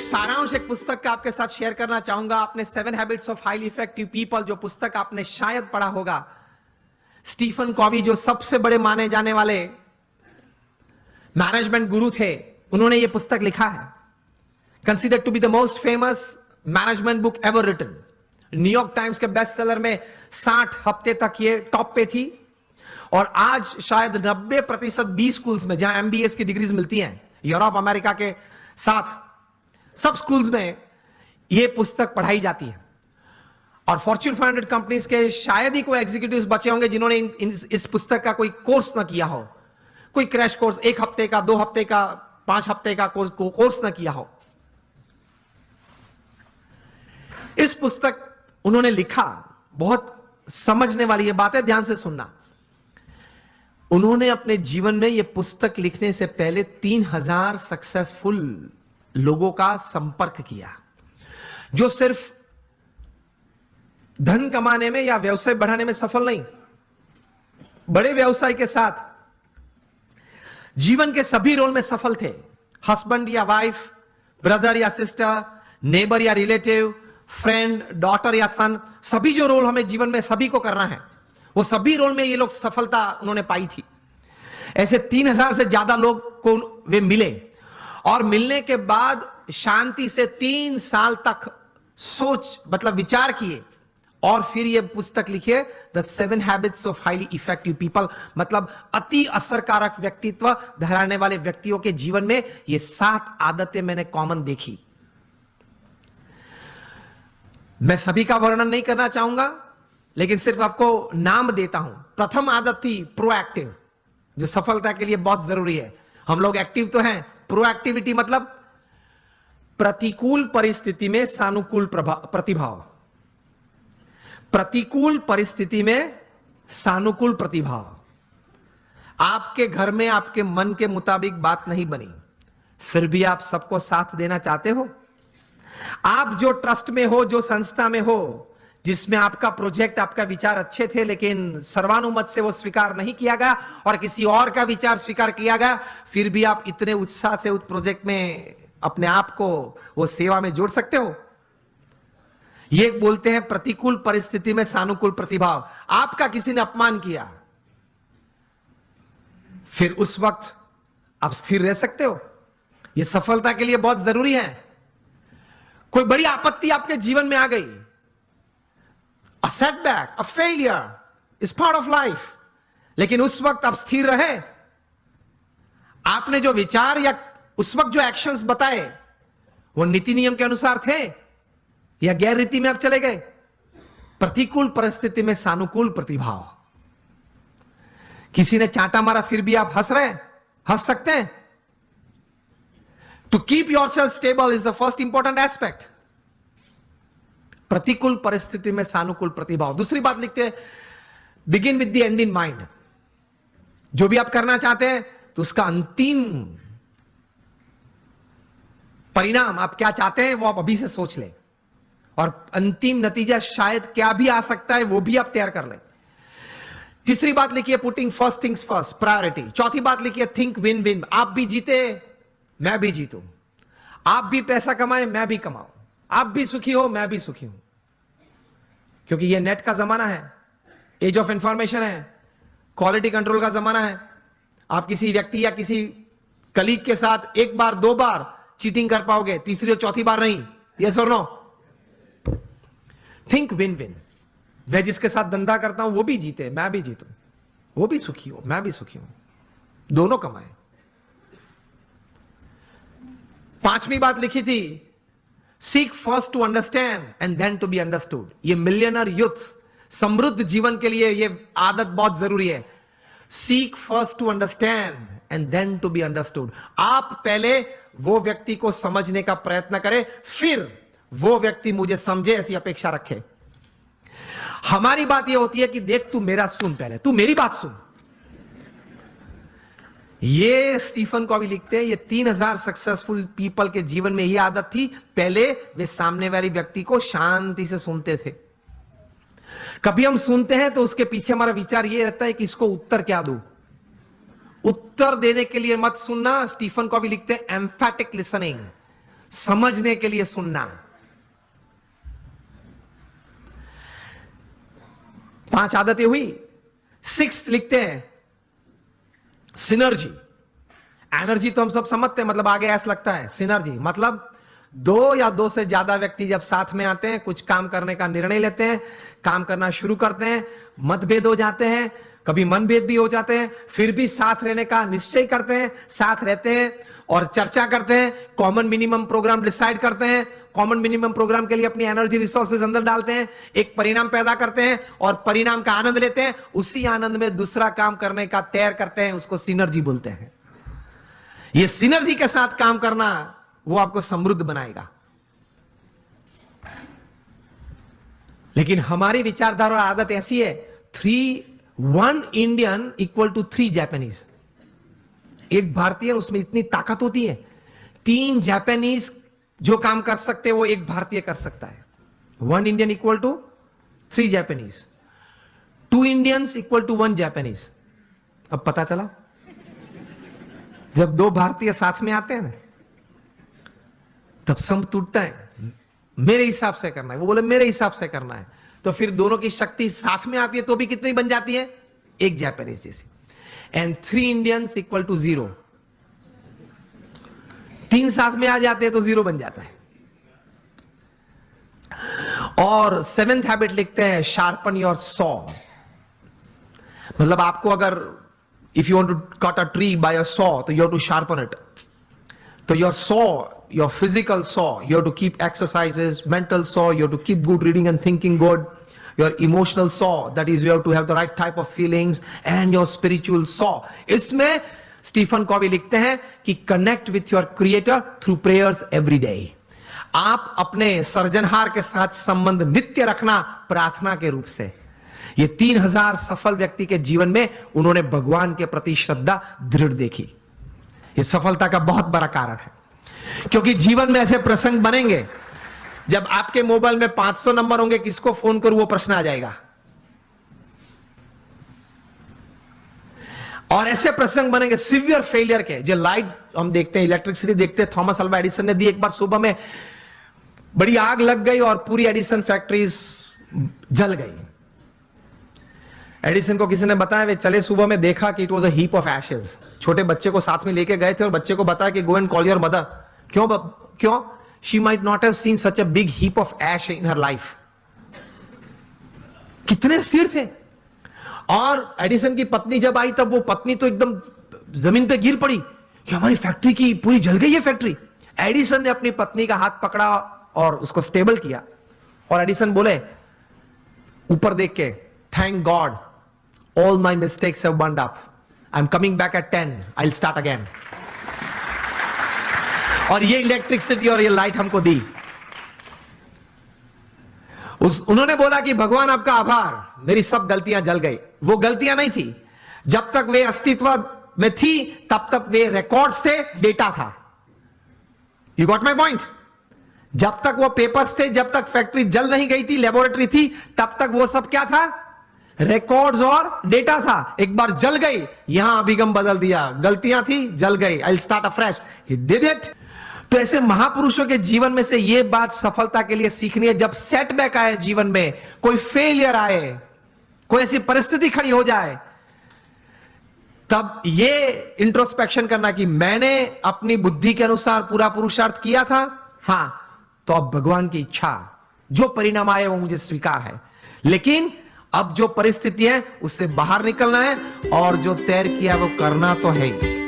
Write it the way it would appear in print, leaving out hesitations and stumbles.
सारांश एक पुस्तक का आपके साथ शेयर करना चाहूंगा। आपने 7 habits of highly effective people, जो पुस्तक आपने शायद पढ़ा होगा, स्टीफन कॉवी जो सबसे बड़े माने जाने वाले मैनेजमेंट गुरु थे, उन्होंने यह पुस्तक लिखा है। Considered to be the most famous management book ever written. New York Times के बेस्ट सेलर में 60 हफ्ते तक ये टॉप पे थी। और आज शायद 90% बी स्कूल्स में, जहां एमबीएस की डिग्रीज मिलती हैं यूरोप अमेरिका के साथ, सब स्कूल्स में यह पुस्तक पढ़ाई जाती है। और फॉर्च्यून 500 कंपनीज के शायद ही कोई एग्जीक्यूटिव्स बचे होंगे जिन्होंने इस पुस्तक का कोई कोर्स ना किया हो, कोई क्रैश कोर्स, 1 हफ्ते का, 2 हफ्ते का, 5 हफ्ते का कोर्स ना किया हो। इस पुस्तक उन्होंने लिखा, बहुत समझने वाली ये बात है, ध्यान से सुनना। उन्होंने अपने जीवन में यह पुस्तक लिखने से पहले 3000 सक्सेसफुल लोगों का संपर्क किया, जो सिर्फ धन कमाने में या व्यवसाय बढ़ाने में सफल नहीं, बड़े व्यवसाय के साथ जीवन के सभी रोल में सफल थे। हस्बैंड या वाइफ, ब्रदर या सिस्टर, नेबर या रिलेटिव, फ्रेंड, डॉटर या सन, सभी जो रोल हमें जीवन में सभी को करना है, वो सभी रोल में ये लोग सफलता उन्होंने पाई थी। ऐसे 3000 से ज्यादा लोग को वे मिले, और मिलने के बाद शांति से 3 साल तक मतलब विचार किए, और फिर ये पुस्तक लिखे, the 7 habits of highly effective people. मतलब अति असरकारक व्यक्तित्व धराने वाले व्यक्तियों के जीवन में ये 7 आदतें मैंने कॉमन देखी। मैं सभी का वर्णन नहीं करना चाहूंगा, लेकिन सिर्फ आपको नाम देता हूं। प्रथम आदत थी प्रोएक्टिव, जो सफलता के लिए बहुत जरूरी है। हम लोग एक्टिव तो हैं, प्रोएक्टिविटी मतलब प्रतिकूल परिस्थिति में सानुकूल प्रतिभाव। प्रतिकूल परिस्थिति में सानुकूल प्रतिभाव। आपके घर में आपके मन के मुताबिक बात नहीं बनी, फिर भी आप सबको साथ देना चाहते हो। आप जो ट्रस्ट में हो, जो संस्था में हो, जिसमें आपका प्रोजेक्ट, आपका विचार अच्छे थे, लेकिन सर्वानुमत से वो स्वीकार नहीं किया गया और किसी और का विचार स्वीकार किया गया, फिर भी आप इतने उत्साह से उस प्रोजेक्ट में अपने आप को वो सेवा में जोड़ सकते हो। ये बोलते हैं प्रतिकूल परिस्थिति में सानुकूल प्रतिभाव। आपका किसी ने अपमान किया, फिर उस वक्त आप स्थिर रह सकते हो। यह सफलता के लिए बहुत जरूरी है। कोई बड़ी आपत्ति आपके जीवन में आ गई, a setback, a failure is part of life, लेकिन उस वक्त आप स्थिर रहे। आपने जो विचार या उस वक्त जो एक्शंस बताए, वो नीति नियम के अनुसार थे या गैर रीति में आप चले गए। प्रतिकूल परिस्थिति में सानुकूल प्रतिभाव। किसी ने चांटा मारा, फिर भी आप हंस रहे हैं, हंस सकते हैं। To keep yourself stable is the first important aspect. प्रतिकूल परिस्थिति में सानुकूल प्रतिभाव। दूसरी बात लिखते हैं, begin with the end in mind. जो भी आप करना चाहते हैं, तो उसका अंतिम परिणाम आप क्या चाहते हैं, वो आप अभी से सोच लें, और अंतिम नतीजा शायद क्या भी आ सकता है, वो भी आप तैयार कर लें। तीसरी बात लिखिए, putting first things first, priority. चौथी बात लिखिए, थिंक विन विन। आप भी जीते, मैं भी जीतूं। आप भी पैसा कमाएं, मैं भी कमाऊं। आप भी सुखी हो, मैं भी सुखी हूं। क्योंकि ये नेट का जमाना है, एज ऑफ इंफॉर्मेशन है, क्वालिटी कंट्रोल का जमाना है। आप किसी व्यक्ति या किसी कलीग के साथ 1 बार 2 बार चीटिंग कर पाओगे, तीसरी और चौथी बार नहीं। यस और नो? Think win win. मैं जिसके साथ धंधा करता हूं वो भी जीते, मैं भी जीतूं। वो भी सुखी हो, मैं भी सुखी हूं, दोनों कमाए। 5वीं बात लिखी थी, seek first to understand and then to be understood. ये मिलियनर यूथ समृद्ध जीवन के लिए ये आदत बहुत जरूरी है। Seek first to understand and then to be understood. आप पहले वो व्यक्ति को समझने का प्रयत्न करें, फिर वो व्यक्ति मुझे समझे, ऐसी अपेक्षा रखे। हमारी बात यह होती है कि देख, तू मेरा सुन, पहले तू मेरी बात सुन। ये स्टीफन कॉवी लिखते हैं, ये 3000 सक्सेसफुल पीपल के जीवन में यह आदत थी। पहले वे सामने वाले व्यक्ति को शांति से सुनते थे। कभी हम सुनते हैं तो उसके पीछे हमारा विचार यह रहता है कि इसको उत्तर क्या दूं। उत्तर देने के लिए मत सुनना। स्टीफन कॉवी लिखते हैं, एम्फैटिक लिसनिंग। समझने के लिए सुनना। 5 आदतें हुई। 6 लिखते हैं सिनर्जी। एनर्जी तो हम सब समझते हैं, मतलब आगे ऐसा लगता है। सिनर्जी मतलब 2 या 2 से ज्यादा व्यक्ति जब साथ में आते हैं, कुछ काम करने का निर्णय लेते हैं, काम करना शुरू करते हैं, मतभेद हो जाते हैं, कभी मनभेद भी हो जाते हैं, फिर भी साथ रहने का निश्चय करते हैं, साथ रहते हैं और चर्चा करते हैं, कॉमन मिनिमम प्रोग्राम डिसाइड करते हैं, कॉमन मिनिमम प्रोग्राम के लिए अपनी एनर्जी रिसोर्सेज अंदर डालते हैं, एक परिणाम पैदा करते हैं और परिणाम का आनंद लेते हैं, उसी आनंद में दूसरा काम करने का तैयार करते हैं, उसको सिनर्जी बोलते हैं। ये सिनर्जी के साथ काम करना वो आपको समृद्ध बनाएगा। लेकिन हमारी विचारधारा और आदत ऐसी है, 1 इंडियन इक्वल टू 3 जापानीज। एक भारतीय, उसमें इतनी ताकत होती है, 3 जापानीज जो काम कर सकते हैं वो एक भारतीय कर सकता है। 1 Indian equal to 3 Japanese, 2 Indians equal to 1 Japanese. अब पता चला, जब 2 भारतीय साथ में आते हैं ना, तब सम टूटता है। मेरे हिसाब से करना है, वो बोले मेरे हिसाब से करना है, तो फिर दोनों की शक्ति साथ में आती है तो भी कितनी बन जाती है? एक जापानीज जैसी। And 3 Indians equal to 0। 3 साथ में आ जाते हैं तो 0 बन जाता है। और 7th हैबिट लिखते हैं शार्पन योर सॉ। मतलब आपको अगर if you want to cut a tree by a saw, तो you have to sharpen it. तो your saw, your physical saw, you have to keep exercises, mental saw, you have to keep good reading and thinking good, your emotional saw, that is you have to have the right type of feelings, and your spiritual saw. इसमें Stephen Covey लिखते हैं कि connect with your creator through prayers every day. आप अपने सर्जनहार के साथ संबंध नित्य रखना प्रार्थना के रूप से। ये 3000 सफल व्यक्ति के जीवन में उन्होंने भगवान के प्रति श्रद्धा दृढ़ देखी। ये सफलता का बहुत बड़ा कारण है, क्योंकि जीवन में ऐसे प्रसंग बनेंगे जब आपके मोबाइल में 500 नंबर होंगे, किसको फोन करूं वो प्रश्न आ जाएगा। और ऐसे प्रसंग बनेंगे सिवियर फेलियर के, जो लाइट हम देखते हैं, इलेक्ट्रिसिटी देखते हैं, थॉमस अल्वा एडिसन ने दी। एक बार सुबह में बड़ी आग लग गई और पूरी एडिसन फैक्ट्रीज जल गई। एडिसन को किसी ने बताया, वे चले सुबह में, देखा कि it was a heap of Ashes. छोटे बच्चे को साथ में लेके गए थे और बच्चे को बताया कि go and call your mother. क्यों? She might not have seen such a big heap of ash in her life. कितने स्थिर थे। और एडिसन की पत्नी जब आई, तब वो पत्नी तो एकदम जमीन पे गिर पड़ी कि हमारी फैक्ट्री की पूरी जल गई है फैक्ट्री। एडिसन ने अपनी पत्नी का हाथ पकड़ा और उसको स्टेबल किया, और एडिसन बोले ऊपर देख के, thank God all my mistakes have burned up. I'm coming back at 10. I'll start again. और ये इलेक्ट्रिसिटी और ये लाइट हमको दी। उन्होंने बोला कि भगवान आपका आभार, मेरी सब गलतियां जल गई। वो गलतियां नहीं थी, जब तक वे अस्तित्व में थी तब तक वे रिकॉर्ड्स थे, डेटा था। You got my point? जब तक वो पेपर्स थे, जब तक फैक्ट्री जल नहीं गई थी, लेबोरेटरी थी, तब तक वो सब क्या था? रिकॉर्ड्स और डेटा था। एक बार जल गई, यहां अभिगम बदल दिया, गलतियां थी, जल गई, I will start afresh. He did it. तो ऐसे महापुरुषों के जीवन में से यह बात सफलता के लिए सीखनी है। जब सेटबैक आए जीवन में, कोई फेलियर आए, कोई ऐसी परिस्थिति खड़ी हो जाए, तब यह इंट्रोस्पेक्शन करना कि मैंने अपनी बुद्धि के अनुसार पूरा पुरुषार्थ किया था, हां, तो अब भगवान की इच्छा, जो परिणाम आए वो मुझे स्वीकार है, लेकिन अब जो परिस्थिति है उससे बाहर निकलना है, और जो तैर किया वो करना तो है ही।